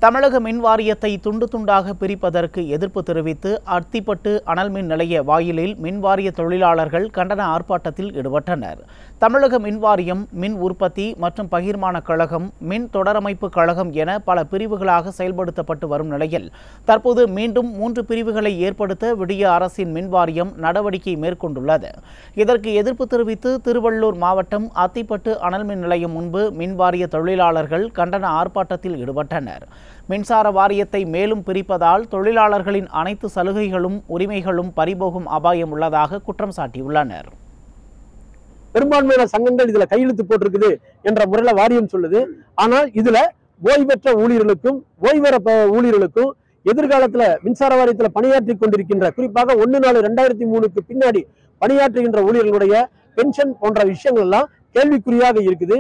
தமிழக மின் வாரியத்தை துண்டு துண்டாக பிரிப்பதற்கு எதிர்ப்பு தெரிவித்து அத்திப்பட்டு அனல் மின் நிலைய வாயிலில் மின்வாரிய தொழிலாளர்கள் கண்டன ஆர்ப்பாட்டத்தில் ஈடுபட்டனர். தமிழக மின் வாரியம், மின் உற்பத்தி மற்றும் பகிர்மான கழகம், மின் தொடரமைப்பு கழகம் என பல பிரிவுகளாக செயல்படுத்தப்பட்டு வரும் நிலையில் தற்போது மீண்டும் 3 பிரிவுகளை ஏற்படுத்த விடிய அரசின் மின் வாரியம் நடவடிக்கை மேற்கொண்டுள்ளது. இதற்கு எதிர்ப்பு தெரிவித்து திருவள்ளூர் மாவட்டம் அத்திப்பட்டு அனல் மின் நிலையம் முன்பு மின்வாரிய தொழிலாளர்கள் கண்டன ஆர்ப்பாட்டத்தில் ஈடுபட்டனர். மின்சார வாரியத்தை மேலும் பிரிப்பதால் தொழிலாளர்களின் அனைத்து சலுகைகளும் உரிமைகளும் பறிபோகும் அபாயம் உள்ளதாக குற்றம் சாட்டியுள்ளனர். பெரும்பான்மையான சங்கங்கள் இதுல கையெழுத்து போட்டிருக்குது என்ற முறையில வாரியம் சொல்லுது. ஆனால் இதுல ஓய்வு பெற்ற ஊழியர்களுக்கும் ஓய்வு பெற ஊழியர்களுக்கும் எதிர்காலத்துல மின்சார வாரியத்துல பணியாற்றி கொண்டிருக்கின்ற, குறிப்பாக 1/4/2003க்கு பின்னாடி பணியாற்றுகின்ற ஊழியர்களுடைய பென்ஷன் போன்ற விஷயங்கள் எல்லாம் கேள்விக்குறியாக இருக்குது.